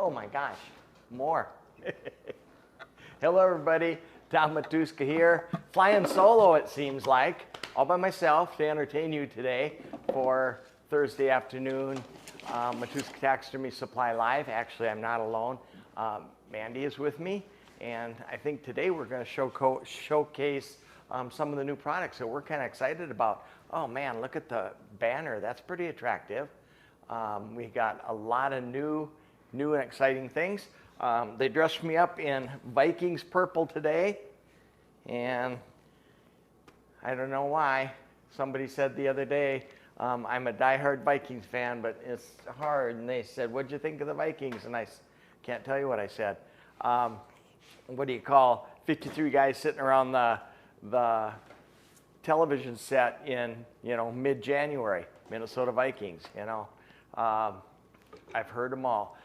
Oh my gosh, more. Hello everybody, Tom Matuska here. Flying solo it seems like, all by myself to entertain you today for Thursday afternoon, Matuska Taxidermy Supply Live. Actually, I'm not alone. Mandy is with me, and I think today we're going to showcase some of the new products that we're kind of excited about. Oh man, look at the banner. That's pretty attractive. We got a lot of new and exciting things. They dressed me up in Vikings purple today, and I don't know why. Somebody said the other day, I'm a diehard Vikings fan, but it's hard. And they said, what'd you think of the Vikings? And I can't tell you what I said. What do you call 53 guys sitting around the television set in, mid-January, Minnesota Vikings, I've heard them all.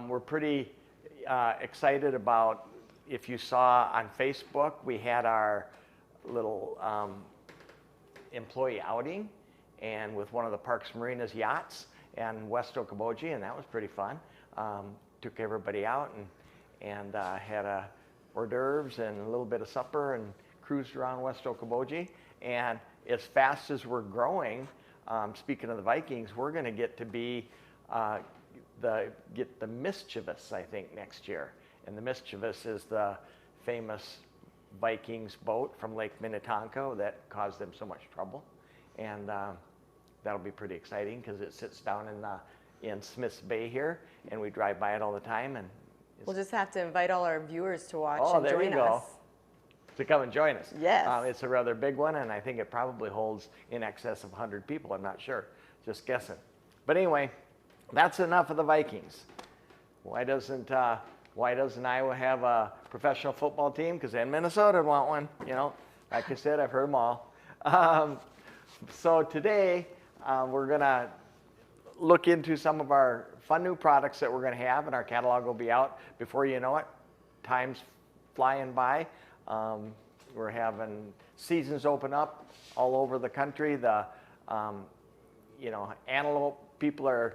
We're pretty excited about, if you saw on Facebook, we had our little employee outing and with one of the Parks Marinas yachts and West Okoboji, and that was pretty fun. Took everybody out and had hors d'oeuvres and a little bit of supper and cruised around West Okoboji. And as fast as we're growing, speaking of the Vikings, we're going to get to be get the Mischievous, I think, next year. And the Mischievous is the famous Vikings boat from Lake Minnetonka that caused them so much trouble. And that'll be pretty exciting because it sits down in Smith's Bay here, and we drive by it all the time. And we'll just have to invite all our viewers to watch and join us. Oh, there you go. To come and join us. Yes. It's a rather big one, and I think it probably holds in excess of 100 people. I'm not sure. Just guessing. But anyway, that's enough of the Vikings. Why doesn't Iowa have a professional football team? Because then Minnesota would want one. Like I said, I've heard them all. So today we're going to look into some of our fun new products that we're going to have, and our catalog will be out before you know it. Time's flying by. We're having seasons open up all over the country. The antelope, people are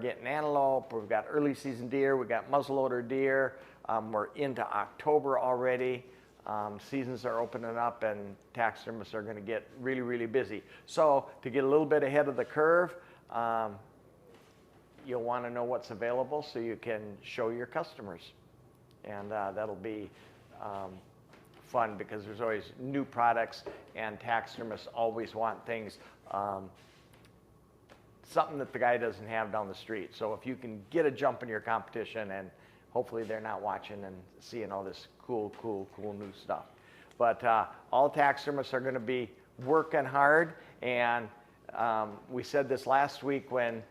getting antelope. We've got early season deer. We've got muzzleloader deer. We're into October already. Seasons are opening up, and taxidermists are going to get really, really busy. So to get a little bit ahead of the curve, you'll want to know what's available so you can show your customers. And that'll be fun because there's always new products, and taxidermists always want things, something that the guy doesn't have down the street. So if you can get a jump in your competition, and hopefully they're not watching and seeing all this cool new stuff. But all taxidermists are going to be working hard, and we said this last week when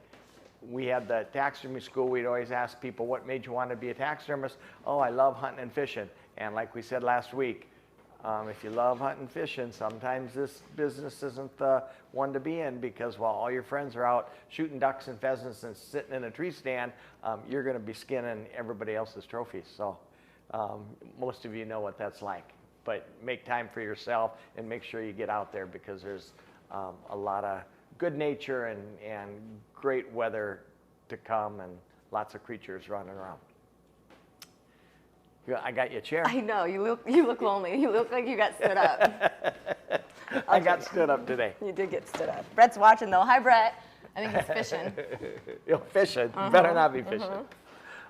we had the taxidermy school. We'd always ask people, what made you want to be a taxidermist? Oh, I love hunting and fishing. And like we said last week, if you love hunting and fishing, sometimes this business isn't the one to be in, because while all your friends are out shooting ducks and pheasants and sitting in a tree stand, you're going to be skinning everybody else's trophies. So most of you know what that's like. But make time for yourself and make sure you get out there, because there's a lot of good nature and great weather to come, and lots of creatures running around. I got you a chair. I know, you look lonely. You look like you got stood up. I got stood up today. You did get stood up. Brett's watching though. Hi, Brett. I think he's fishing. You're fishing. Better not be fishing. All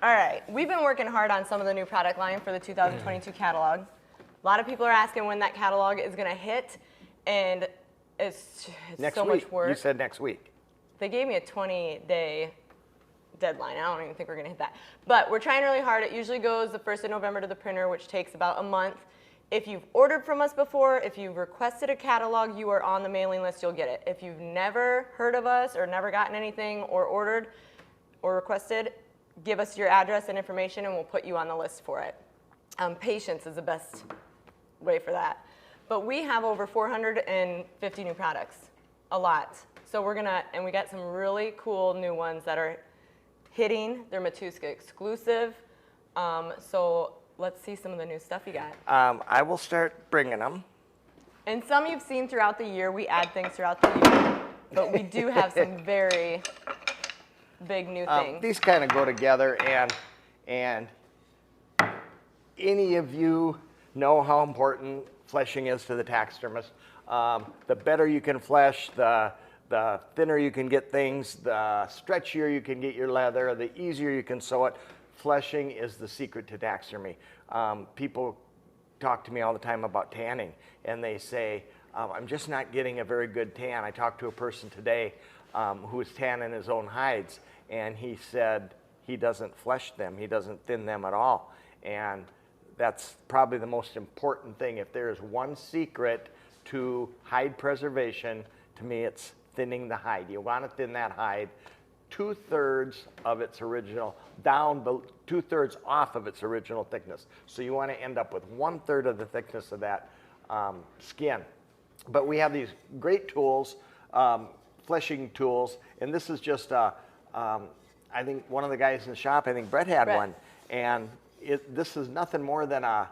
right, we've been working hard on some of the new product line for the 2022 catalog. A lot of people are asking when that catalog is going to hit, and it's so much work. You said next week. They gave me a 20-day deadline. I don't even think we're going to hit that. But we're trying really hard. It usually goes the 1st of November to the printer, which takes about a month. If you've ordered from us before, if you've requested a catalog, you are on the mailing list, you'll get it. If you've never heard of us or never gotten anything or ordered or requested, give us your address and information, and we'll put you on the list for it. Patience is the best way for that. But we have over 450 new products, a lot. So and we got some really cool new ones that are hitting. They're Matuska exclusive. So let's see some of the new stuff you got. I will start bringing them. And some you've seen throughout the year. We add things throughout the year. But we do have some very big new things. These kind of go together, and And any of you know how important fleshing is to the taxidermist. The better you can flesh, the thinner you can get things, the stretchier you can get your leather, the easier you can sew it. Fleshing is the secret to taxidermy. People talk to me all the time about tanning, and they say, I'm just not getting a very good tan. I talked to a person today who was tanning his own hides, and he said he doesn't flesh them. He doesn't thin them at all. And that's probably the most important thing. If there is one secret to hide preservation, to me it's thinning the hide. You want to thin that hide 2/3 of its original, down 2/3 off of its original thickness. So you want to end up with 1/3 of the thickness of that skin. But we have these great tools, fleshing tools, and this is just I think one of the guys in the shop, I think Brett had one, and this is nothing more than I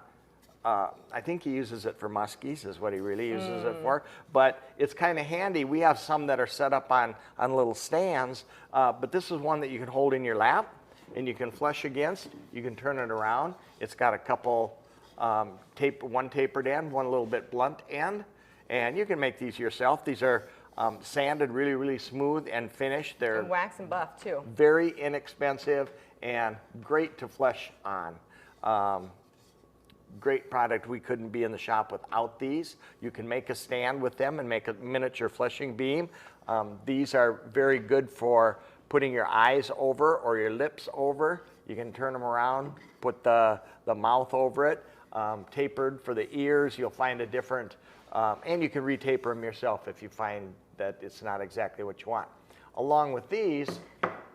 think he uses it for muskies is what he really uses it for, but it's kind of handy. We have some that are set up on little stands, but this is one that you can hold in your lap and you can flesh against. You can turn it around. It's got a couple one tapered end, one a little bit blunt end, and you can make these yourself. These are sanded really, really smooth and finished. They're and wax and buff too. Very inexpensive and great to flesh on. Great product. We couldn't be in the shop without these. You can make a stand with them and make a miniature fleshing beam. These are very good for putting your eyes over or your lips over. You can turn them around, put the mouth over it. Tapered for the ears. You'll find a different, and you can retaper them yourself if you find that it's not exactly what you want. Along with these.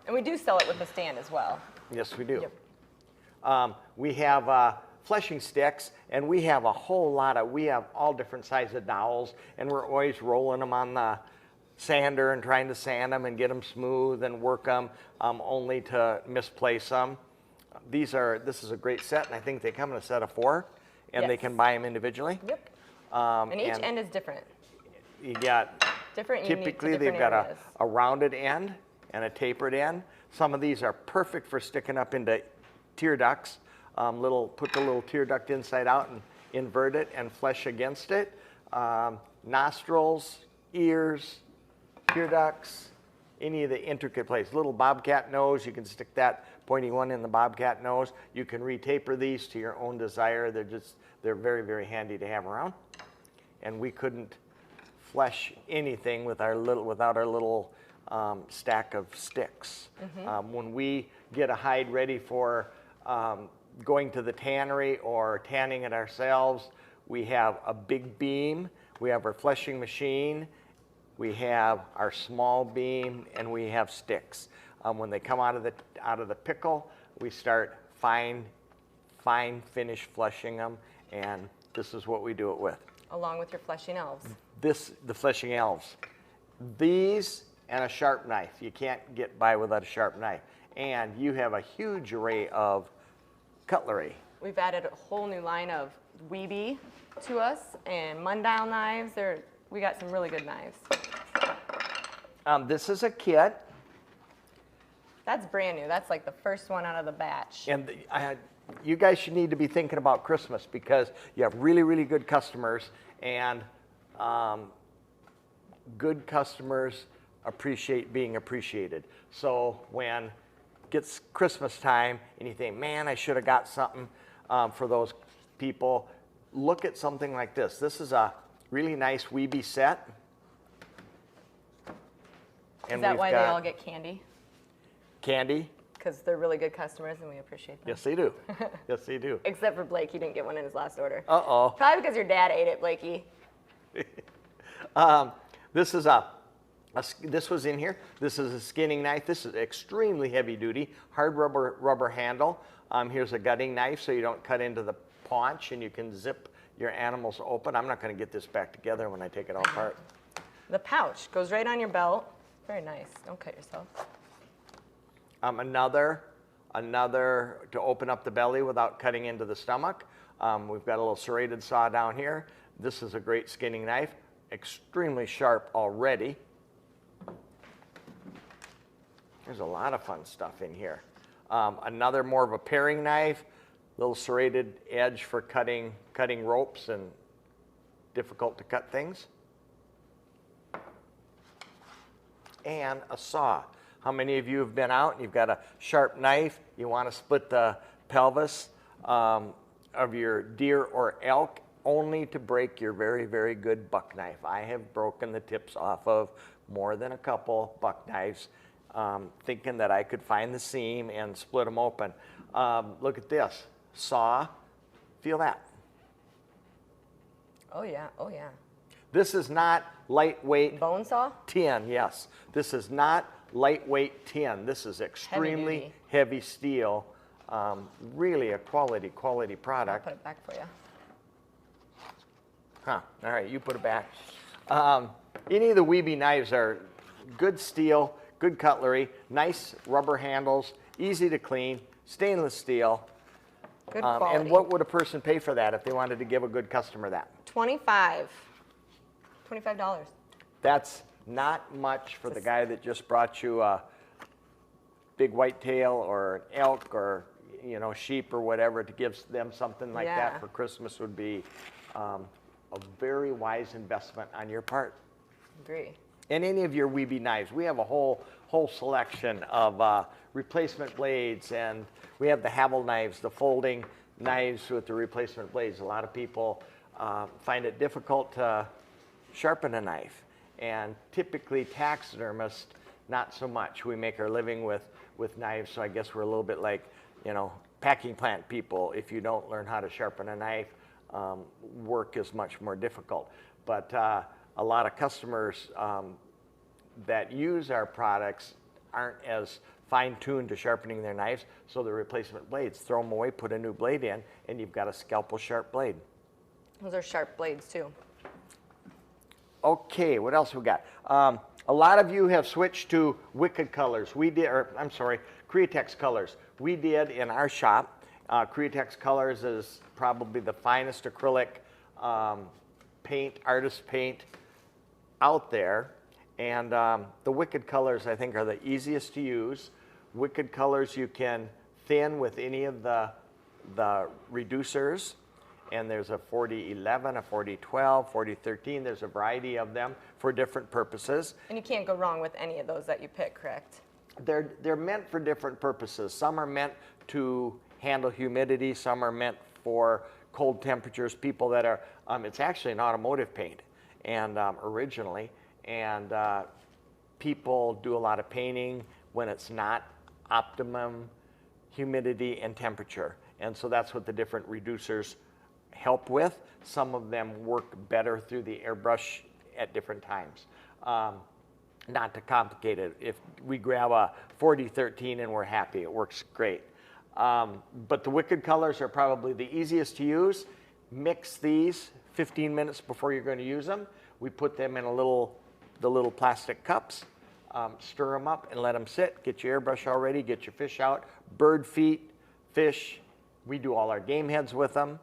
And we do sell it with the stand as well. Yes, we do. Yep. We have fleshing sticks, and we have a whole lot of, we have all different sizes of dowels, and we're always rolling them on the sander and trying to sand them and get them smooth and work them only to misplace them. This is a great set, and I think they come in a set of 4, and they can buy them individually. Yep. And each end is different. You got, different typically unique to they've got areas. a rounded end and a tapered end. Some of these are perfect for sticking up into tear ducts. Put the little tear duct inside out and invert it and flesh against it. Nostrils, ears, tear ducts, any of the intricate places. Little bobcat nose, you can stick that pointy one in the bobcat nose. You can retaper these to your own desire. They're very, very handy to have around. And we couldn't flesh anything without our little stack of sticks. When we get a hide ready for going to the tannery or tanning it ourselves, we have a big beam, we have our fleshing machine, we have our small beam, and we have sticks. When they come out of the pickle, we start fine finish fleshing them, and this is what we do it with. Along with your fleshing elves. The fleshing elves. These and a sharp knife. You can't get by without a sharp knife. And you have a huge array of cutlery. We've added a whole new line of Weeby to us and Mundial knives. We got some really good knives. This is a kit. That's brand new. That's like the first one out of the batch. And you guys should need to be thinking about Christmas because you have really, really good customers, and good customers appreciate being appreciated. So when gets Christmas time and you think, man, I should have got something for those people, look at something like this. This is a really nice Weeby set. Is that why they all get candy? Candy? Because they're really good customers and we appreciate them. Yes, they do. Yes, they do. Except for Blake, he didn't get one in his last order. Uh-oh. Probably because your dad ate it, Blakey. This is this was in here. This is a skinning knife. This is extremely heavy duty, hard rubber handle. Here's a gutting knife so you don't cut into the paunch and you can zip your animals open. I'm not going to get this back together when I take it all apart. The pouch goes right on your belt. Very nice. Don't cut yourself. Another to open up the belly without cutting into the stomach. We've got a little serrated saw down here. This is a great skinning knife, extremely sharp already. There's a lot of fun stuff in here. Another more of a paring knife, little serrated edge for cutting ropes and difficult to cut things. And a saw. How many of you have been out and you've got a sharp knife, you want to split the pelvis of your deer or elk, only to break your very, very good buck knife. I have broken the tips off of more than a couple buck knives, thinking that I could find the seam and split them open. Look at this, saw, feel that. Oh yeah, oh yeah. This is not lightweight Bone saw? tin, yes. This is not lightweight tin. This is extremely heavy steel. Really a quality product. I'll put it back for you. Huh, all right, you put it back. Any of the Weeby knives are good steel, good cutlery, nice rubber handles, easy to clean, stainless steel. Good quality. And what would a person pay for that if they wanted to give a good customer that? $25. That's not much for the guy that just brought you a big whitetail or an elk or sheep or whatever. To give them something like that for Christmas would be a very wise investment on your part. Agree. And any of your Weeby knives, we have a whole selection of replacement blades, and we have the Havel knives, the folding knives with the replacement blades. A lot of people find it difficult to sharpen a knife, and typically taxidermists, not so much. We make our living with knives, so I guess we're a little bit like, packing plant people. If you don't learn how to sharpen a knife, work is much more difficult. But a lot of customers that use our products aren't as fine-tuned to sharpening their knives, so the replacement blades, throw them away, put a new blade in, and you've got a scalpel sharp blade. Those are sharp blades too. Okay, what else we got? A lot of you have switched to Wicked colors. We did, or I'm sorry, Createx colors. We did in our shop. Createx colors is probably the finest acrylic paint, artist paint out there. And the Wicked colors, I think, are the easiest to use. Wicked colors you can thin with any of the reducers. And there's a 4011, a 4012, 4013. There's a variety of them for different purposes. And you can't go wrong with any of those that you pick, correct? They're meant for different purposes. Some are meant to handle humidity. Some are meant for cold temperatures. People that are, it's actually an automotive paint, and originally, and people do a lot of painting when it's not optimum humidity and temperature. And so that's what the different reducers help with. Some of them work better through the airbrush at different times. Not to complicate it. If we grab a 4013 and we're happy, it works great. But the Wicked colors are probably the easiest to use. Mix these 15 minutes before you're going to use them. We put them in the little plastic cups, stir them up and let them sit. Get your airbrush all ready, get your fish out. Bird feet, fish, we do all our game heads with them.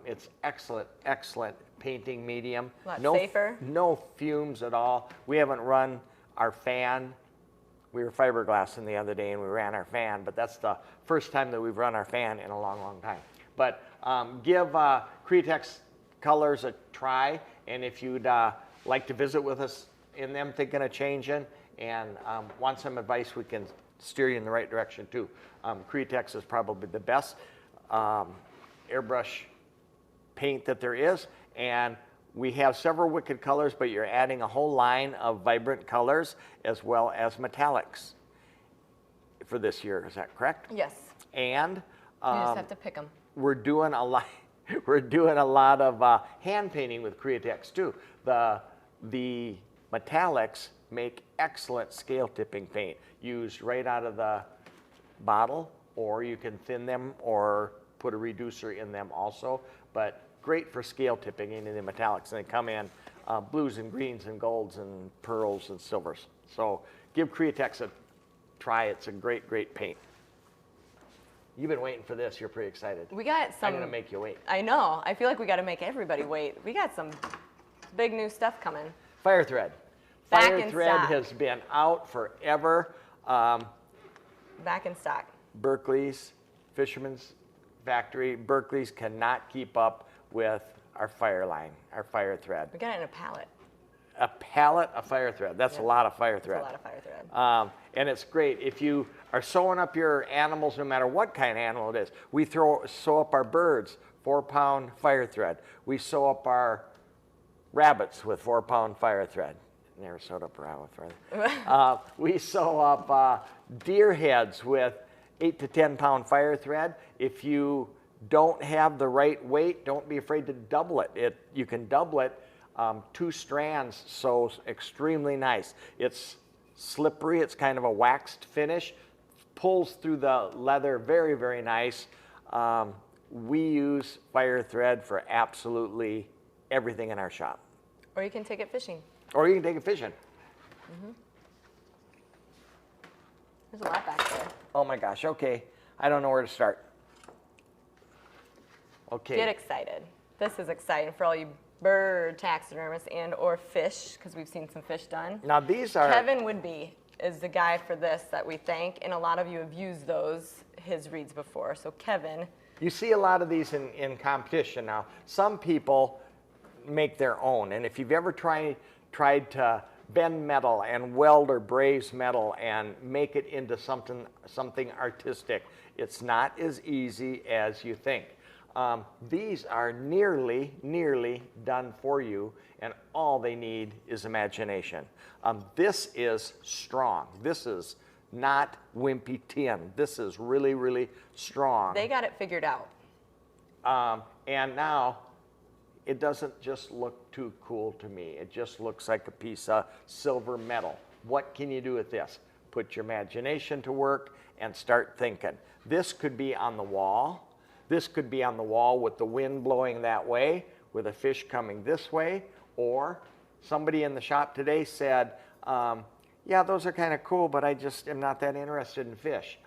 It's excellent, excellent painting medium. Safer? No fumes at all. We haven't run our fan. We were fiberglassing the other day and we ran our fan, but that's the first time that we've run our fan in a long, long time. But give Createx colors a try, and if you'd like to visit with us in them, thinking of changing, and want some advice, we can steer you in the right direction too. Createx is probably the best airbrush paint that there is, and we have several Wicked colors, but you're adding a whole line of vibrant colors as well as metallics for this year. Is that correct? Yes. And you just have to pick them. we're doing a lot. We're doing a lot of hand painting with Createx too. The metallics make excellent scale tipping paint, used right out of the bottle, or you can thin them or put a reducer in them also. But great for scale tipping into the metallics. And they come in blues and greens and golds and pearls and silvers. So give Createx a try. It's a great, great paint. You've been waiting for this. You're pretty excited. We got some. I'm going to make you wait. I know. I feel like we got to make everybody wait. We got some big new stuff coming. Fire thread. Back Fire in thread stock. has been out forever. Back in stock. Berkeley's, Fisherman's Factory, Berkeley's cannot keep up with our fire line, our fire thread. We got it in a pallet. A pallet of fire thread. That's a lot of fire thread. That's a lot of fire thread. And it's great. If you are sewing up your animals, no matter what kind of animal it is, we sew up our birds, 4-pound fire thread. We sew up our rabbits with 4-pound fire thread. Never sewed up a rabbit before. We sew up deer heads with 8 to 10-pound fire thread. If you don't have the right weight, don't be afraid to double it. You can double it. 2 strands sews extremely nice. It's slippery. It's kind of a waxed finish. Pulls through the leather very, very nice. We use fire thread for absolutely everything in our shop. Or you can take it fishing. Or you can take it fishing. There's a lot back there. Oh my gosh, okay. I don't know where to start. Okay. Get excited. This is exciting for all you bird taxidermists and or fish, because we've seen some fish done. Now these are... Kevin Woodby is the guy for this that we thank, and a lot of you have used his reeds before. So Kevin. You see a lot of these in competition now. Some people make their own, and if you've ever tried to bend metal and weld or braze metal and make it into something artistic, it's not as easy as you think. These are nearly done for you, and all they need is imagination. This is strong. This is not wimpy tin. This is really, really strong. They got it figured out. And now, it doesn't just look too cool to me. It just looks like a piece of silver metal. What can you do with this? Put your imagination to work and start thinking. This could be on the wall. This could be on the wall with the wind blowing that way, with a fish coming this way, or somebody in the shop today said, yeah, those are kind of cool, but I just am not that interested in fish.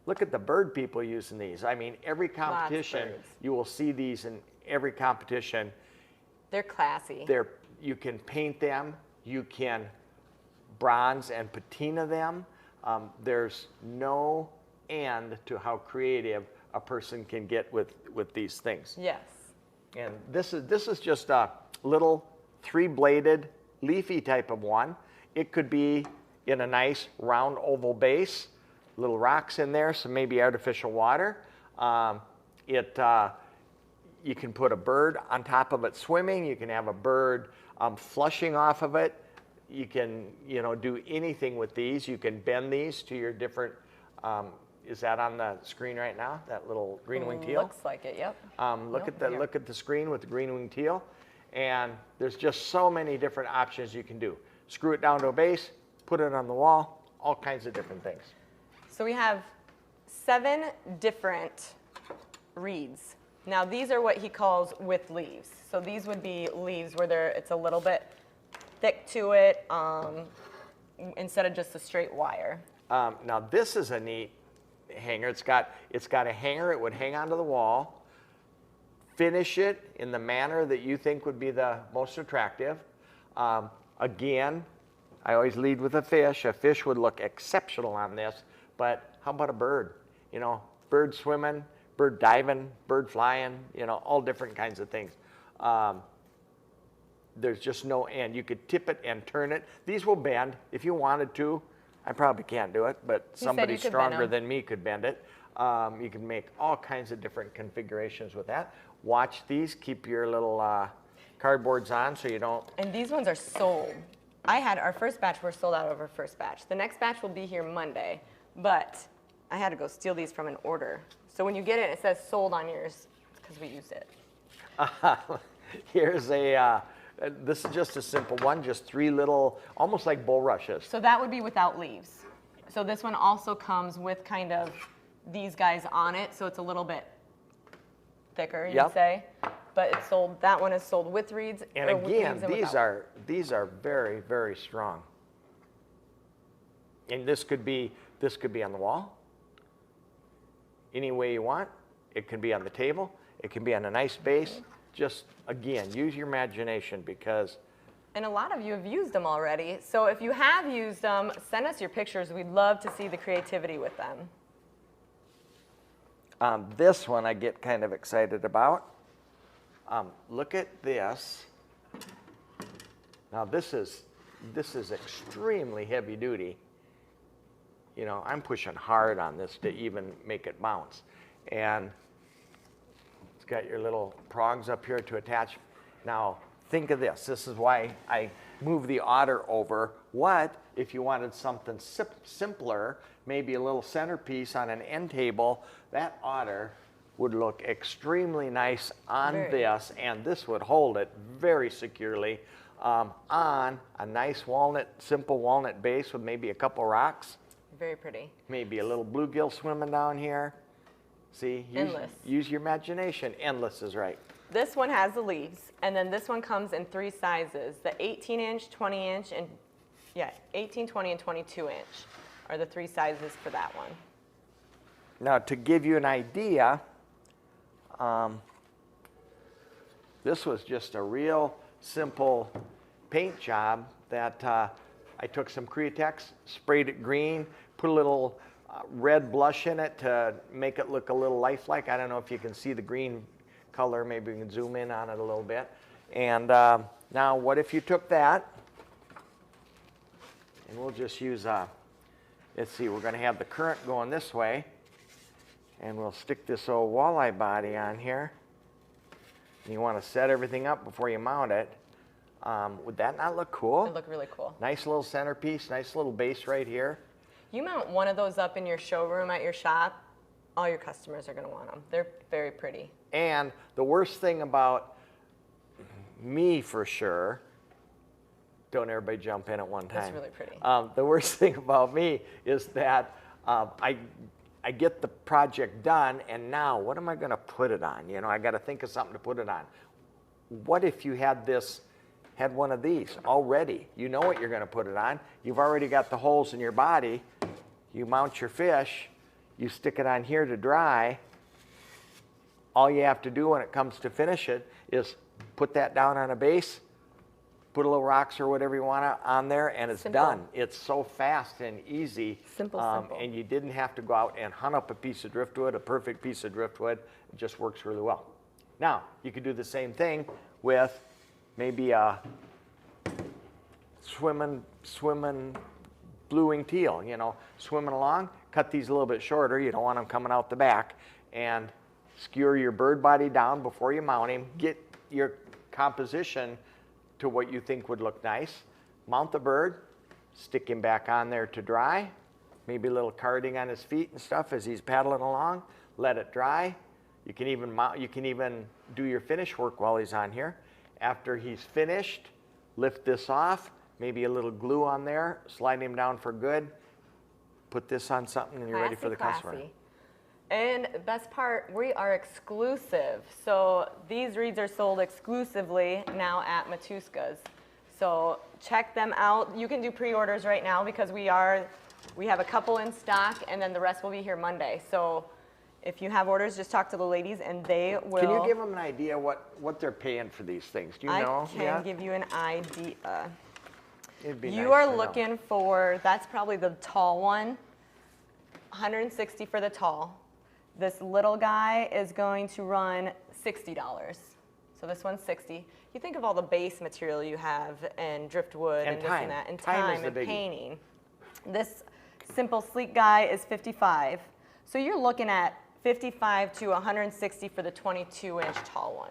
Look at the bird people using these. I mean, every competition, you will see these in every competition. They're classy. You can paint them, you can bronze and patina them. There's no end to how creative a person can get with these things. Yes. And this is just a little 3-bladed leafy type of one. It could be in a nice round oval base, little rocks in there, some maybe artificial water. You can put a bird on top of it swimming. You can have a bird flushing off of it. You can do anything with these. You can bend these to your different. Is that on the screen right now? That little green-winged teal? Looks like it. Yep. Look at the screen with the green-winged teal, and there's just so many different options you can do. Screw it down to a base, put it on the wall, all kinds of different things. So we have 7 different reeds. Now these are what he calls with leaves. So these would be leaves where it's a little bit thick to it instead of just a straight wire. Now this is a neat hanger. It's got a hanger. It would hang onto the wall. Finish it in the manner that you think would be the most attractive. Again, I always lead with a fish. A fish would look exceptional on this, but how about a bird? Bird swimming, bird diving, bird flying, all different kinds of things. There's just no end. You could tip it and turn it. These will bend if you wanted to. I probably can't do it, but somebody stronger than me could bend it. You can make all kinds of different configurations with that. Watch these. Keep your little cardboards on so you don't. And these ones are sold. Our first batch were sold out of our first batch. The next batch will be here Monday, but I had to go steal these from an order. So when you get it, it says sold on yours because we used it. Here's this is just a simple one, just 3 little, almost like bulrushes. So that would be without leaves. So this one also comes with kind of these guys on it, so it's a little bit thicker, you'd say. But it's sold. That one is sold with reeds. And again, these are very, very strong. And this could be on the wall, any way you want. It can be on the table. It can be on a nice base. Just again, use your imagination because. And a lot of you have used them already. So if you have used them, send us your pictures. We'd love to see the creativity with them. This one I get kind of excited about. Look at this. Now this is extremely heavy duty. You know, I'm pushing hard on this to even make it bounce. And it's got your little prongs up here to attach. Now think of this. This is why I move the otter over. What if you wanted something simpler, maybe a little centerpiece on an end table? That otter would look extremely nice on this, and this would hold it very securely on a nice walnut, simple walnut base with maybe a couple rocks. Very pretty. Maybe a little bluegill swimming down here. See, use your imagination. Endless is right. This one has the leaves, and then this one comes in 3 sizes. The 18-inch, 20-inch, and 18, 20, and 22-inch are the 3 sizes for that one. Now, to give you an idea, this was just a real simple paint job that I took some Createx, sprayed it green, put a little red blush in it to make it look a little lifelike. I don't know if you can see the green color. Maybe we can zoom in on it a little bit. And now what if you took that, and we'll just use, let's see, we're going to have the current going this way, and we'll stick this old walleye body on here. And you want to set everything up before you mount it. Would that not look cool? It'd look really cool. Nice little centerpiece, nice little base right here. You mount one of those up in your showroom at your shop, all your customers are going to want them. They're very pretty. And the worst thing about me, for sure, don't everybody jump in at one time. That's really pretty. The worst thing about me is that I get the project done, and now what am I going to put it on? You know, I got to think of something to put it on. What if you had one of these already? You know what you're going to put it on. You've already got the holes in your body. You mount your fish. You stick it on here to dry. All you have to do when it comes to finish it is put that down on a base, put a little rocks or whatever you want on there, and it's done. It's so fast and easy. Simple. And you didn't have to go out and hunt up a piece of driftwood, a perfect piece of driftwood. It just works really well. Now, you could do the same thing with maybe a swimming blue-wing teal, you know, swimming along. Cut these a little bit shorter. You don't want them coming out the back. And skewer your bird body down before you mount him. Get your composition to what you think would look nice. Mount the bird. Stick him back on there to dry. Maybe a little carding on his feet and stuff as he's paddling along. Let it dry. You can even do your finish work while he's on here. After he's finished, lift this off. Maybe a little glue on there. Slide him down for good. Put this on something and you're ready for the customer. And best part, we are exclusive. So these reeds are sold exclusively now at Matuska's. So check them out. You can do pre-orders right now because we have a couple in stock, and then the rest will be here Monday. So if you have orders, just talk to the ladies and they will. Can you give them an idea what they're paying for these things? Do you know? I can give you an idea. It'd be You nice are to looking know. for, that's probably the tall one, $160 for the tall. This little guy is going to run $60. So this one's $60. You think of all the base material you have and driftwood and this and that, and time and painting. This simple sleek guy is $55. So you're looking at $55 to $160 for the 22-inch tall one.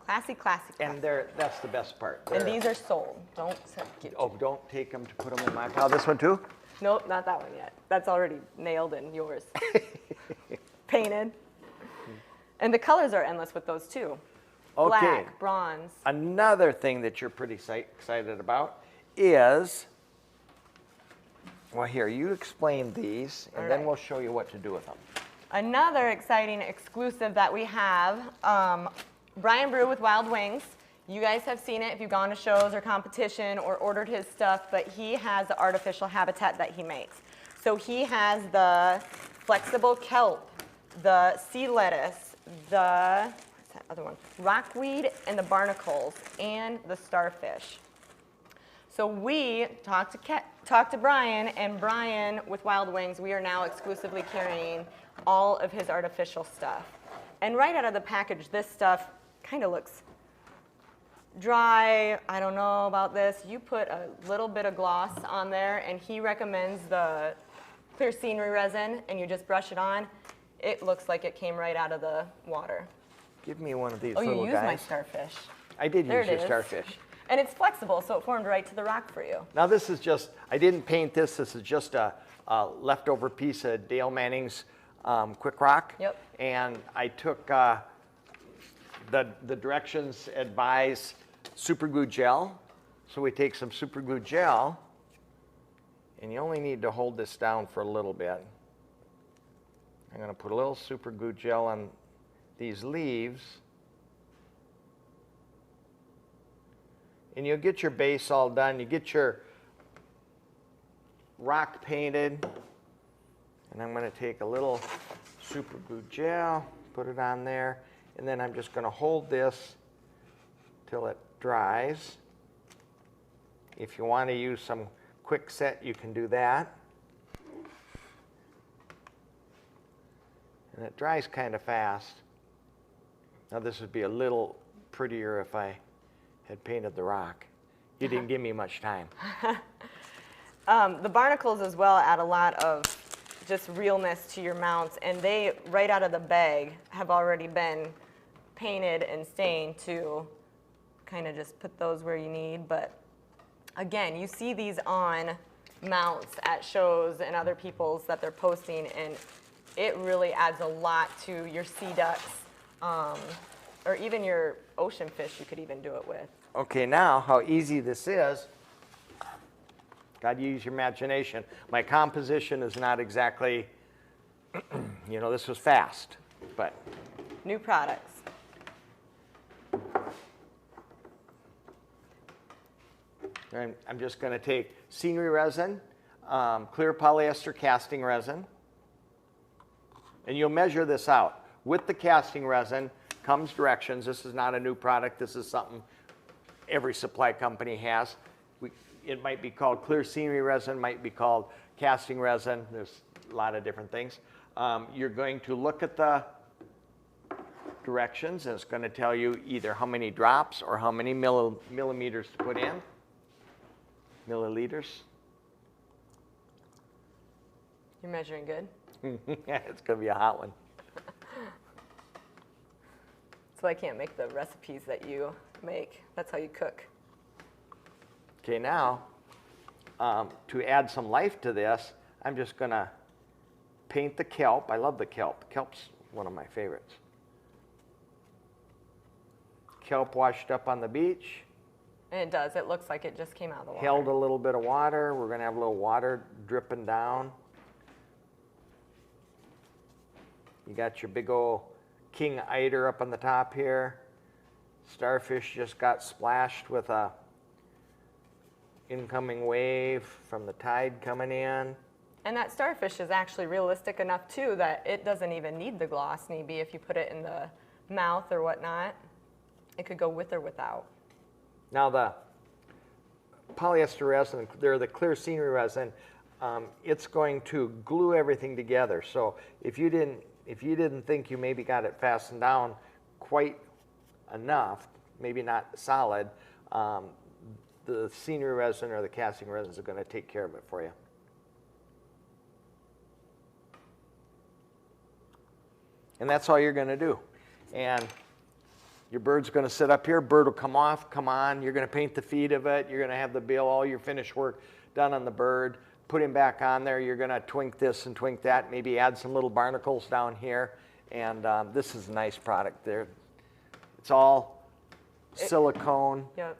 Classy, classy, classy. And that's the best part. And these are sold. Don't get don't take them to put them in my pile. This one too? Nope, not that one yet. That's already nailed in yours. Painted. And the colors are endless with those too. Okay. Black, bronze. Another thing that you're pretty excited about is, well, here, you explain these, and then we'll show you what to do with them. Another exciting exclusive that we have, Brian Brew with Wild Wings. You guys have seen it if you've gone to shows or competition or ordered his stuff, but he has the artificial habitat that he makes. So he has the flexible kelp, the sea lettuce, the, what's that other one? Rockweed and the barnacles and the starfish. So we talked to Brian, and Brian with Wild Wings, we are now exclusively carrying all of his artificial stuff. And right out of the package, this stuff kind of looks dry. I don't know about this. You put a little bit of gloss on there, and he recommends the clear scenery resin, and you just brush it on. It looks like it came right out of the water. Give me one of these Oh, little you used guys. my starfish. I did There use it your is. starfish. And it's flexible, so it formed right to the rock for you. Now this is just, I didn't paint this. This is just a leftover piece of Dale Manning's Quick Rock. Yep. And I took the directions advise super glue gel. So we take some super glue gel, and you only need to hold this down for a little bit. I'm going to put a little super glue gel on these leaves. And you'll get your base all done. You get your rock painted. And I'm going to take a little super glue gel, put it on there, and then I'm just going to hold this till it dries. If you want to use some quick set, you can do that. And it dries kind of fast. Now this would be a little prettier if I had painted the rock. You didn't give me much time. The Barnacles as well add a lot of just realness to your mounts, and they, right out of the bag, have already been painted and stained to kind of just put those where you need. But again, you see these on mounts at shows and other people's that they're posting, and it really adds a lot to your sea ducks, or even your ocean fish you could even do it with. Okay, now how easy this is. Got to use your imagination. My composition is not exactly, you know, this was fast, but. New products. I'm just going to take scenery resin, clear polyester casting resin, and you'll measure this out. With the casting resin comes directions. This is not a new product. This is something every supply company has. It might be called clear scenery resin, might be called casting resin. There's a lot of different things. You're going to look at the directions, and it's going to tell you either how many drops or how many millimeters to put in. Milliliters. You're measuring good? It's going to be a hot one. So I can't make the recipes that you make. That's how you cook. Okay, now, to add some life to this, I'm just going to paint the kelp. I love the kelp. Kelp's one of my favorites. Kelp washed up on the beach. And it does. It looks like it just came out of the water. Held a little bit of water. We're going to have a little water dripping down. You got your big old king eider up on the top here. Starfish just got splashed with a incoming wave from the tide coming in. And that starfish is actually realistic enough too that it doesn't even need the gloss, maybe if you put it in the mouth or whatnot. It could go with or without. Now the polyester resin, they're the clear scenery resin, it's going to glue everything together. So if you didn't think you maybe got it fastened down quite enough, maybe not solid, the scenery resin or the casting resins are going to take care of it for you. And that's all you're going to do. And your bird's going to sit up here. Bird will come off, come on. You're going to paint the feet of it. You're going to have the bill, all your finished work done on the bird. Put him back on there. You're going to twink this and twink that. Maybe add some little barnacles down here. And this is a nice product there. It's all silicone. Yep.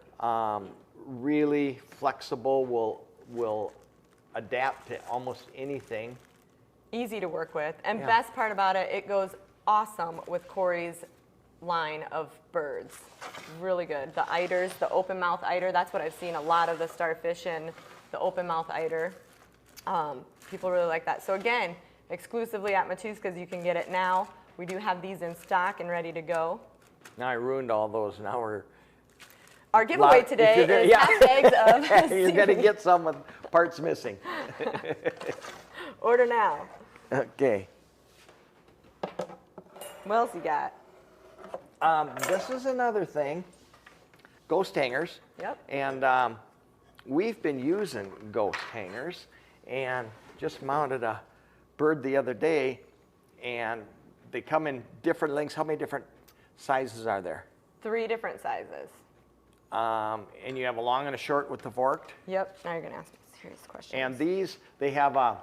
Really flexible. Will adapt to almost anything. Easy to work with. And Yeah. best part about it, it goes awesome with Corey's line of birds. Really good. The eiders, the open mouth eider, that's what I've seen a lot of the starfish in, the open mouth eider. People really like that. So again, exclusively at Matuska's, you can get it now. We do have these in stock and ready to go. Now I ruined all those. Now we're Our giveaway today is half bags of You're going to get some with parts missing. Order now. Okay. What else you got? This is another thing. Ghost hangers. Yep. And we've been using ghost hangers and just mounted a bird the other day, and they come in different lengths. How many different sizes are there? 3 different sizes. And you have a long and a short with the forked. Yep. Now you're going to ask me serious questions. And these, they have a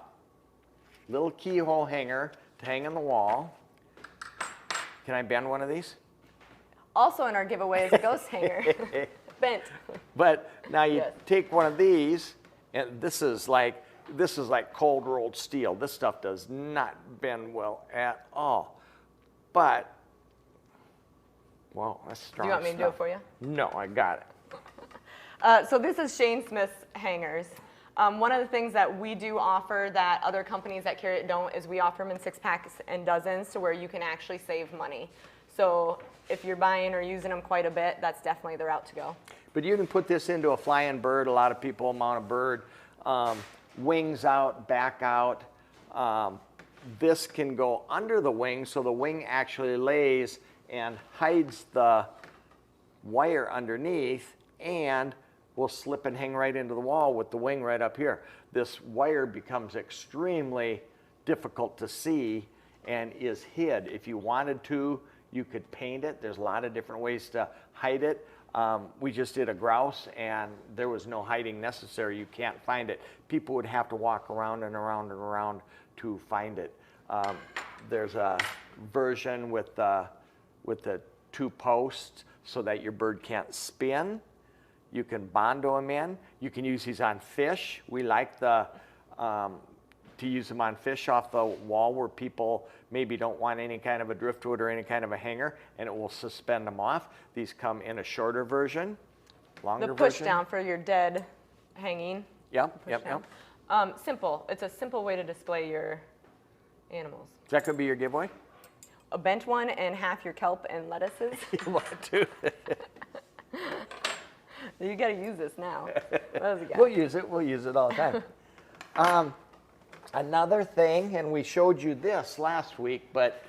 little keyhole hanger to hang on the wall. Can I bend one of these? Also in our giveaway is a ghost hanger. Bent. But now you Yes. take one of these, and this is like cold rolled steel. This stuff does not bend well at all. But, well, that's strong. Do you want me to do it for you? No, I got it. So this is Shane Smith's hangers. One of the things that we do offer that other companies that carry it don't is we offer them in 6-packs and dozens to where you can actually save money. So if you're buying or using them quite a bit, that's definitely the route to go. But you can put this into a flying bird. A lot of people mount a bird, wings out, back out. This can go under the wing, so the wing actually lays and hides the wire underneath, and will slip and hang right into the wall with the wing right up here. This wire becomes extremely difficult to see and is hid. If you wanted to, you could paint it. There's a lot of different ways to hide it. We just did a grouse, and there was no hiding necessary. You can't find it. People would have to walk around and around and around to find it. There's a version with the 2 posts so that your bird can't spin. You can bondo them in. You can use these on fish. We like to use them on fish off the wall where people maybe don't want any kind of a driftwood or any kind of a hanger, and it will suspend them off. These come in a shorter version, longer version. The push down for your dead hanging. Yep. Simple. It's a simple way to display your animals. Is that going to be your giveaway? A bent one and half your kelp and lettuces. You want to? You got to use this now. What else you got? We'll use it. We'll use it all the time. Another thing, and we showed you this last week, but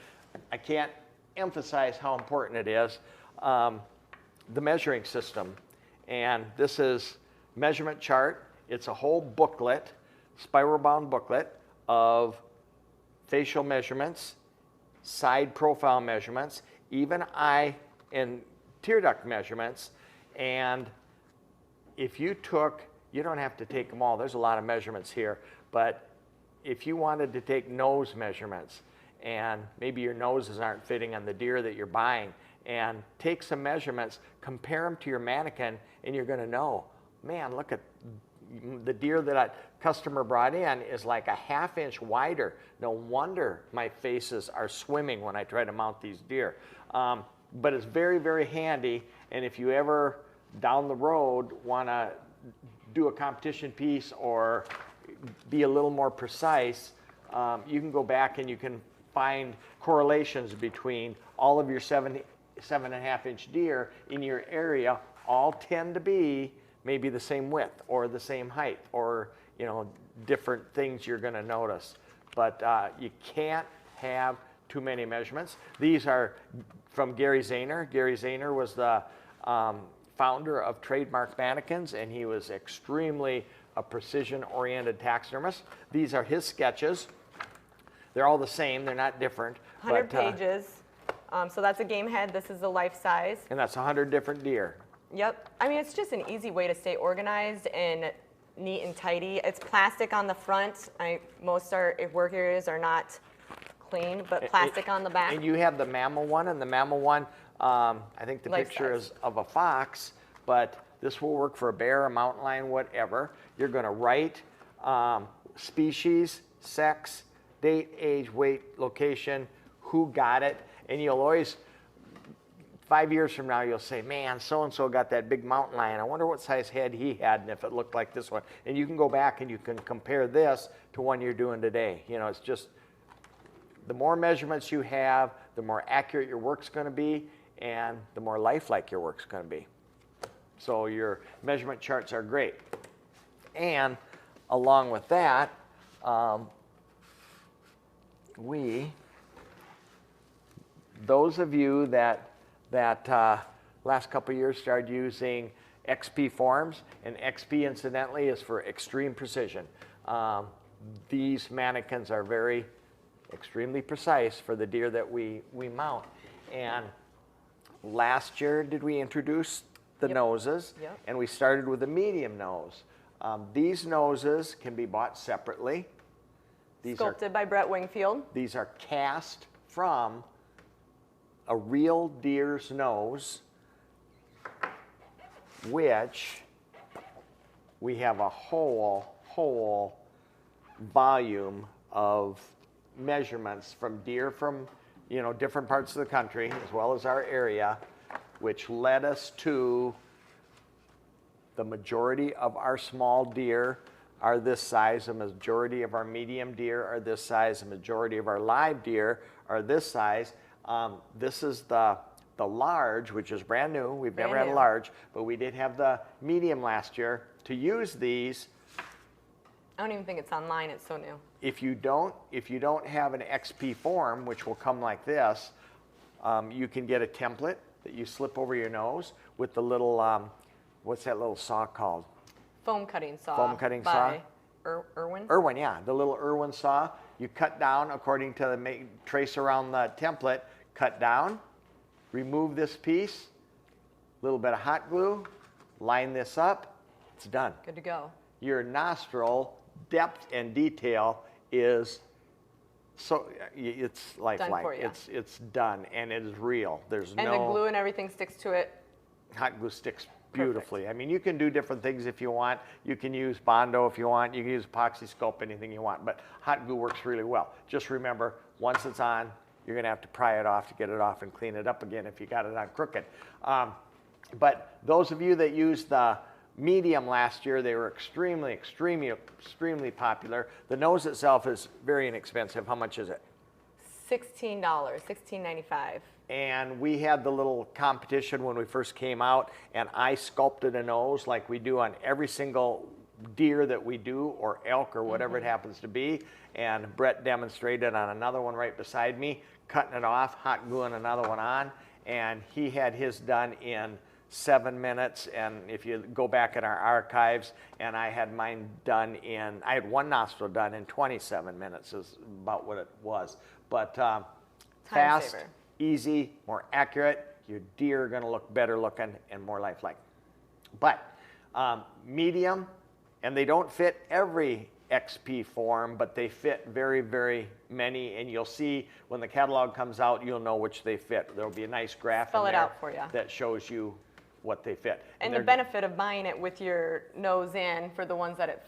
I can't emphasize how important it is, the measuring system. And this is measurement chart. It's a whole booklet, spiral bound booklet of facial measurements, side profile measurements, even eye and tear duct measurements. And if you took, you don't have to take them all. There's a lot of measurements here, but if you wanted to take nose measurements, and maybe your noses aren't fitting on the deer that you're buying, and take some measurements, compare them to your mannequin, and you're going to know, man, look at the deer that a customer brought in is like a 1/2 inch wider. No wonder my faces are swimming when I try to mount these deer. But it's very, very handy, and if you ever down the road want to do a competition piece or be a little more precise, you can go back and you can find correlations between all of your 7.5 inch deer in your area. All tend to be maybe the same width or the same height, or different things you're going to notice. But you can't have too many measurements. These are from Gary Zahner. Gary Zahner was the founder of Trademark Mannequins, and he was extremely a precision-oriented taxidermist. These are his sketches. They're all the same. They're not different. 100 pages. So that's a game head. This is the life size. And that's 100 different deer. Yep. I mean, it's just an easy way to stay organized and neat and tidy. It's plastic on the front. Most work areas are not clean, but plastic on the back. And you have the mammal one, and the mammal one, I think the Life picture size. is of a fox, but this will work for a bear, a mountain lion, whatever. You're going to write species, sex, date, age, weight, location, who got it, and you'll always, 5 years from now, you'll say, man, so-and-so got that big mountain lion. I wonder what size head he had and if it looked like this one. And you can go back and you can compare this to one you're doing today. It's just, the more measurements you have, the more accurate your work's going to be, and the more lifelike your work's going to be. So your measurement charts are great. And along with that, those of you that last couple of years started using XP forms, and XP incidentally is for extreme precision. These mannequins are extremely precise for the deer that we mount. And last year, did we introduce the noses? Yep. And we started with a medium nose. These noses can be bought separately. Sculpted by Brett Wingfield. These are cast from a real deer's nose, which we have a whole volume of measurements from deer from different parts of the country as well as our area, which led us to the majority of our small deer are this size, a majority of our medium deer are this size, a majority of our live deer are this size. This is the large, which is brand new. We've never had a large, but we did have the medium last year. To use these, I don't even think it's online, it's so new. if you don't have an XP form, which will come like this, you can get a template that you slip over your nose with the little, what's that little saw called? Foam cutting saw. Foam cutting by saw? Irwin? Irwin, yeah, the little Irwin saw. You cut down according to the trace around the template, cut down, remove this piece, a little bit of hot glue, line this up, it's done. Good to go. Your nostril depth and detail is so, it's lifelike. Done for you. It's done, and it is real. There's And the glue and everything sticks to it. hot glue sticks beautifully. I mean, you can do different things if you want. You can use Bondo if you want. You can use epoxy sculpt, anything you want. But hot glue works really well. Just remember, once it's on, you're going to have to pry it off to get it off and clean it up again if you got it on crooked. But those of you that used the medium last year, they were extremely popular. The nose itself is very inexpensive. How much is it? $16, $16.95. And we had the little competition when we first came out, and I sculpted a nose like we do on every single deer that we do, or elk, or whatever it happens to be. And Brett demonstrated on another one right beside me, cutting it off, hot gluing another one on, and he had his done in 7 minutes. And if you go back in our archives, and I had mine done I had one nostril done in 27 minutes is about what it was. But fast, saver. Easy, more accurate. Your deer are going to look better looking and more lifelike. But medium, and they don't fit every XP form, but they fit very many. And you'll see when the catalog comes out, you'll know which they fit. There'll be a nice graph Spell in it there out for you. that shows you what they fit. And the benefit of buying it with your nose in for the ones that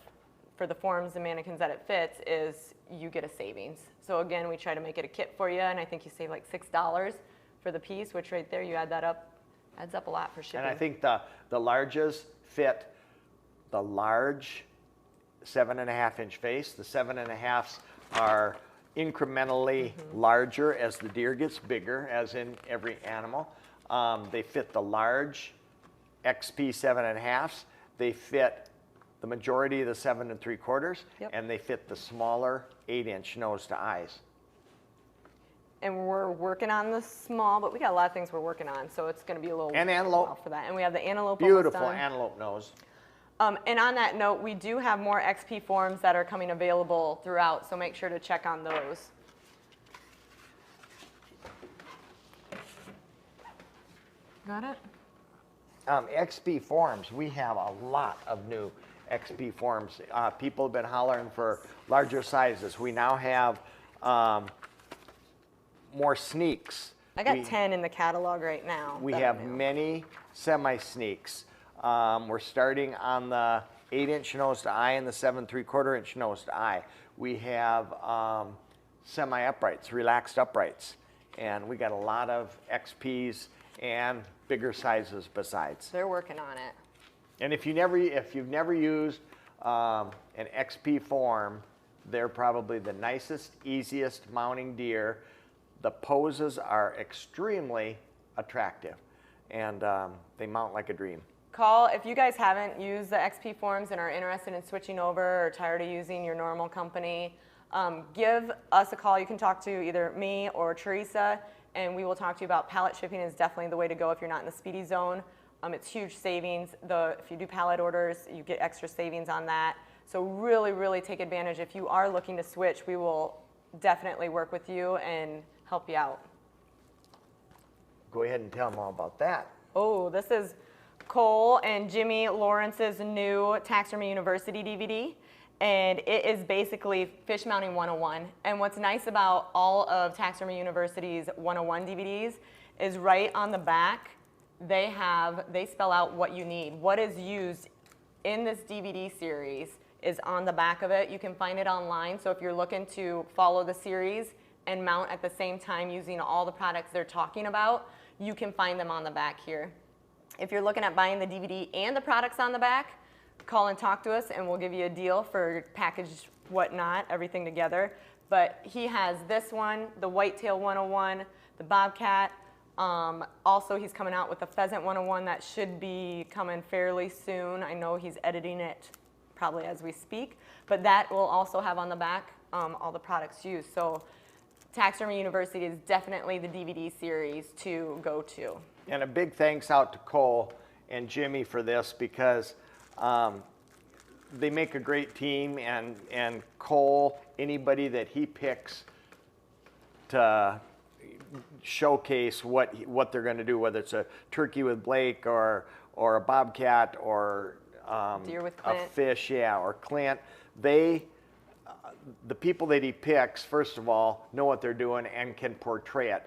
for the forms and mannequins that it fits is you get a savings. So again, we try to make it a kit for you, and I think you save like $6 for the piece, which right there, you add that up, adds up a lot for shipping. And I think the larges fit the large 7.5-inch face. The 7.5s are incrementally larger as the deer gets bigger, as in every animal. They fit the large XP 7.5s. They fit the majority of the 7 3/4, and they fit the smaller 8-inch nose to eyes. And we're working on the small, but we got a lot of things we're working on, so it's going to be a little And antelope. while for that. And we have the antelope Beautiful almost done. antelope nose. And on that note, we do have more XP forms that are coming available throughout, so make sure to check on those. Got it? XP forms, we have a lot of new XP forms. People have been hollering for larger sizes. We now have more sneaks. I got 10 in the catalog right now. We have many semi-sneaks. We're starting on the 8-inch nose to eye and the 7 3/4-inch nose to eye. We have semi-uprights, relaxed uprights. And we got a lot of XPs and bigger sizes besides. They're working on it. And if you've never used an XP form, they're probably the nicest, easiest mounting deer. The poses are extremely attractive, and they mount like a dream. call, if you guys haven't used the XP forms and are interested in switching over or tired of using your normal company, give us a call. You can talk to either me or Teresa, and we will talk to you about pallet shipping is definitely the way to go if you're not in the speedy zone. It's huge savings. If you do pallet orders, you get extra savings on that. So really, really take advantage. If you are looking to switch, we will definitely work with you and help you out. Go ahead and tell them all about that. Oh, this is Cole and Jimmy Lawrence's new Taxidermy University DVD. And it is basically fish mounting 101. And what's nice about all of Taxidermy University's 101 DVDs is right on the back, they spell out what you need. What is used in this DVD series is on the back of it. You can find it online. So if you're looking to follow the series and mount at the same time using all the products they're talking about, you can find them on the back here. If you're looking at buying the DVD and the products on the back, call and talk to us and we'll give you a deal for package whatnot, everything together. But he has this one, the Whitetail 101, the Bobcat. Also, he's coming out with the Pheasant 101 that should be coming fairly soon. I know he's editing it probably as we speak, but that will also have on the back all the products used. So Taxidermy University is definitely the DVD series to go to. And a big thanks out to Cole and Jimmy for this because they make a great team, and Cole, anybody that he picks to showcase what they're going to do, whether it's a turkey with Blake or a bobcat or Deer with a Clint. fish, yeah, or Clint, the people that he picks, first of all, know what they're doing and can portray it.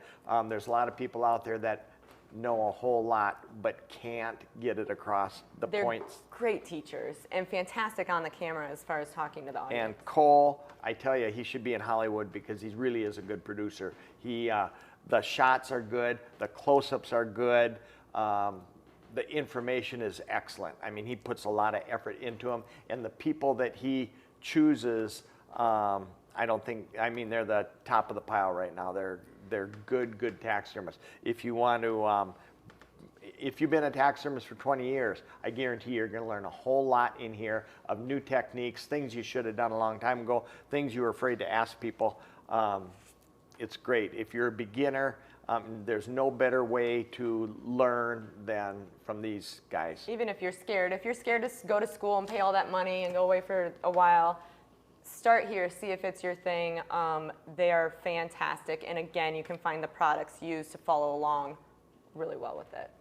There's a lot of people out there that know a whole lot but can't get it across the points. They're great teachers and fantastic on the camera as far as talking to the audience. And Cole, I tell you, he should be in Hollywood because he really is a good producer. The shots are good, the close-ups are good, the information is excellent. I mean, he puts a lot of effort into them, and the people that he chooses, they're the top of the pile right now. They're good taxidermists. If you want to, if you've been a taxidermist for 20 years, I guarantee you're going to learn a whole lot in here of new techniques, things you should have done a long time ago, things you were afraid to ask people. It's great. If you're a beginner, there's no better way to learn than from these guys. Even if you're scared to go to school and pay all that money and go away for a while, start here, see if it's your thing. They are fantastic. And again, you can find the products used to follow along really well with it.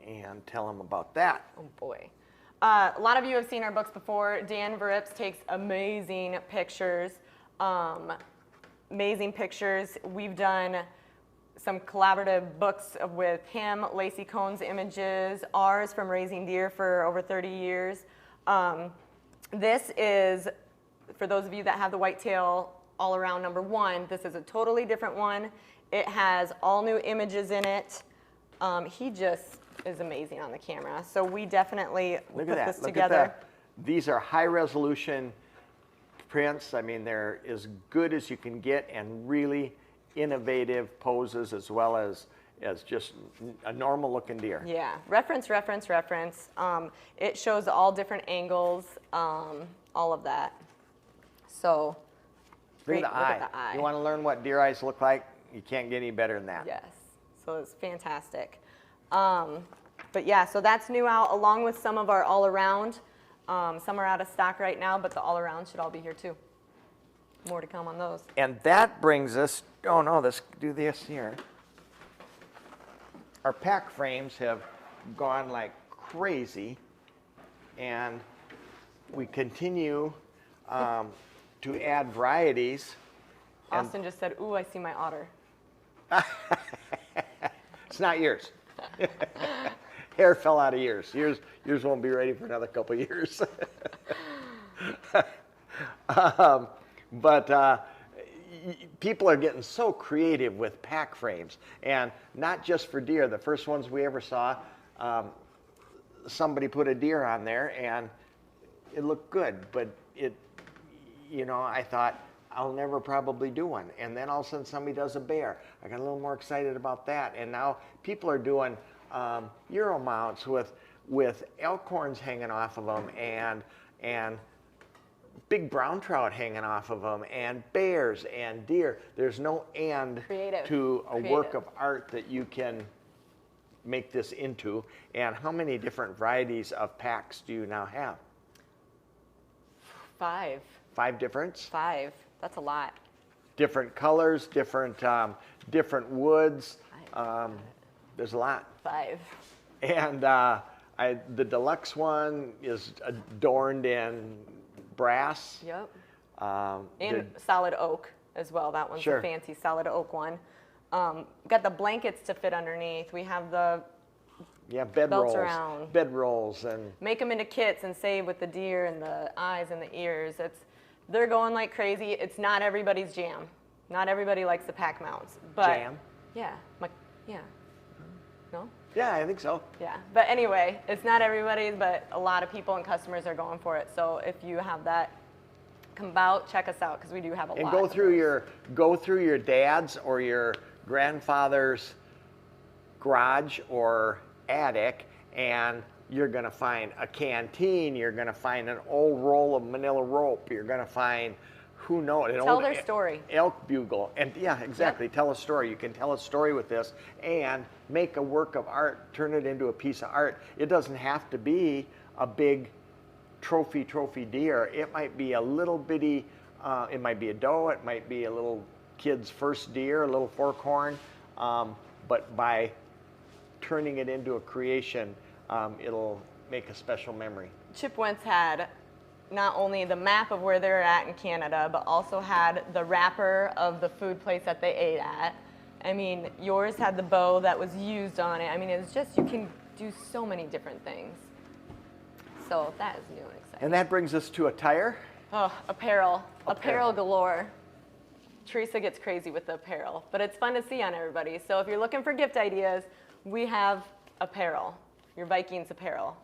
And tell them about that. Oh boy. A lot of you have seen our books before. Dan Verips takes amazing pictures. We've done some collaborative books with him, Lacey Cohn's images, ours from Raising Deer for over 30 years. This is, for those of you that have the Whitetail All Around #1, this is a totally different one. It has all new images in it. He just is amazing on the camera. So we definitely put this together. These are high resolution prints. I mean, they're as good as you can get and really innovative poses as well as just a normal looking deer. Yeah, reference. It shows all different angles, all of that. So, Look at the eye. You want to learn what deer eyes look like? You can't get any better than that. Yes, so it's fantastic. But yeah, so that's new out along with some of our all around. Some are out of stock right now, but the all around should all be here too. More to come on those. And that brings us, let's do this here. Our pack frames have gone like crazy, and we continue to add varieties. Austin just said, "Ooh, I see my otter." It's not yours. Hair fell out of yours. Yours won't be ready for another couple years. But people are getting so creative with pack frames, and not just for deer. The first ones we ever saw, somebody put a deer on there, and it looked good, but I thought, I'll never probably do one. And then all of a sudden somebody does a bear. I got a little more excited about that. And now people are doing Euro mounts with with elk horns hanging off of them and big brown trout hanging off of them and bears and deer. There's no end Creative. to a work Creative. of art that you can make this into. And how many different varieties of packs do you now have? 5. 5 different? 5. That's a lot. Different colors, different woods. There's a lot. 5. And the deluxe one is adorned in brass. Yep. Um, And solid oak as well. That one's Sure. a fancy solid oak one. Got the blankets to fit underneath. We have the yeah, bed belts rolls, around. bed rolls, and make them into kits and save with the deer and the eyes and the ears. They're going like crazy. It's not everybody's jam. Not everybody likes the pack mounts. But jam. Yeah. Yeah. No? Yeah, I think so. Yeah. But anyway, it's not everybody's, but a lot of people and customers are going for it. So if you have that, come out, check us out, because we do have a lot. And go through your dad's or your grandfather's garage or attic, and you're going to find a canteen. You're going to find an old roll of manila rope. You're going to find, who knows, an Tell old their story. elk bugle. And yeah, exactly. Yep. Tell a story. You can tell a story with this and make a work of art, turn it into a piece of art. It doesn't have to be a big trophy deer. It might be a little bitty, it might be a doe, it might be a little kid's first deer, a little forkhorn, but by turning it into a creation, it'll make a special memory. Chip Wentz had not only the map of where they're at in Canada, but also had the wrapper of the food place that they ate at. I mean, yours had the bow that was used on it. I mean, it's just, you can do so many different things. So that is new and exciting. And that brings us to attire. Oh, apparel. Apparel galore. Teresa gets crazy with the apparel, but it's fun to see on everybody. So if you're looking for gift ideas, we have apparel. Your Vikings apparel.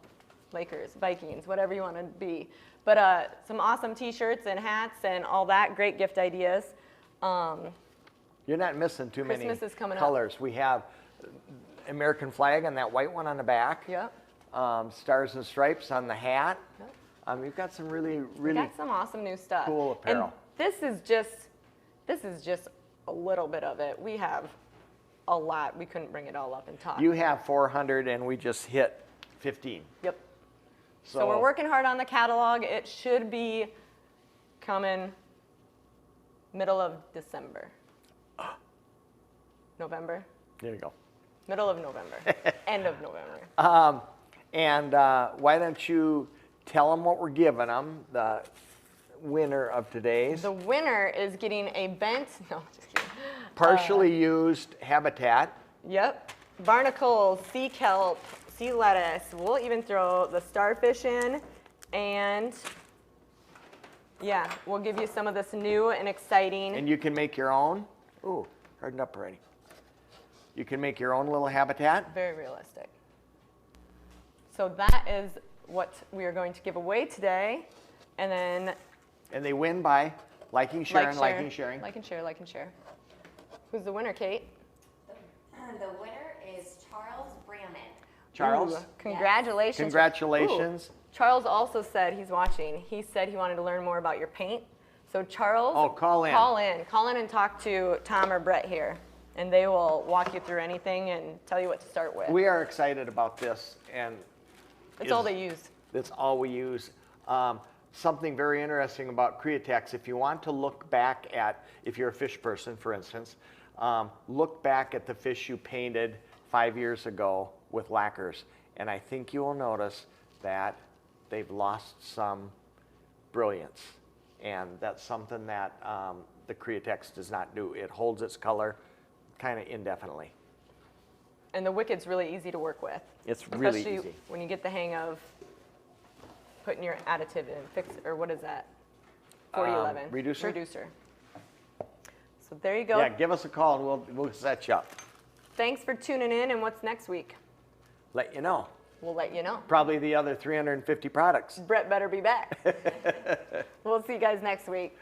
Lakers, Vikings, whatever you want to be. But some awesome t-shirts and hats and all that, great gift ideas. You're not missing too many Christmas is coming up. colors. We have American flag and that white one on the back. Yep. Stars and stripes on the hat. Yep. You've got some really We got some awesome new stuff. cool apparel. And this is just a little bit of it. We have a lot. We couldn't bring it all up and talk. You have 400 and we just hit 15. Yep. So we're working hard on the catalog. It should be coming middle of December. November? There you go. Middle of November. End of November. And why don't you tell them what we're giving them, the winner of today's. The winner is getting a bent, no, just kidding. Partially used habitat. Yep. Barnacles, sea kelp, sea lettuce. We'll even throw the starfish in. And yeah, we'll give you some of this new and exciting. And you can make your own. Ooh, hardened up already. You can make your own little habitat. Very realistic. So that is what we are going to give away today. And then And they win by liking, sharing, liking, sharing. Like and share, like and share. Who's the winner, Kate? The winner is Charles Bramman. Charles, Ooh, congratulations. congratulations. Ooh, Charles also said, he's watching, he said he wanted to learn more about your paint. So Charles, Oh, call in. Call in and talk to Tom or Brett here. And they will walk you through anything and tell you what to start with. We are excited about this, and It's all they use. that's all we use. Something very interesting about Createx, if you want to look back at, if you're a fish person, for instance, look back at the fish you painted 5 years ago with lacquers, and I think you will notice that they've lost some brilliance, and that's something that the Createx does not do. It holds its color kind of indefinitely. And the Wicked's really easy to work with. It's really Especially easy. when you get the hang of putting your additive in, or what is that? 4011. Reducer? Reducer. So there you go. Yeah, give us a call and we'll set you up. Thanks for tuning in, and what's next week? Let you know. We'll let you know. Probably the other 350 products. Brett better be back. We'll see you guys next week.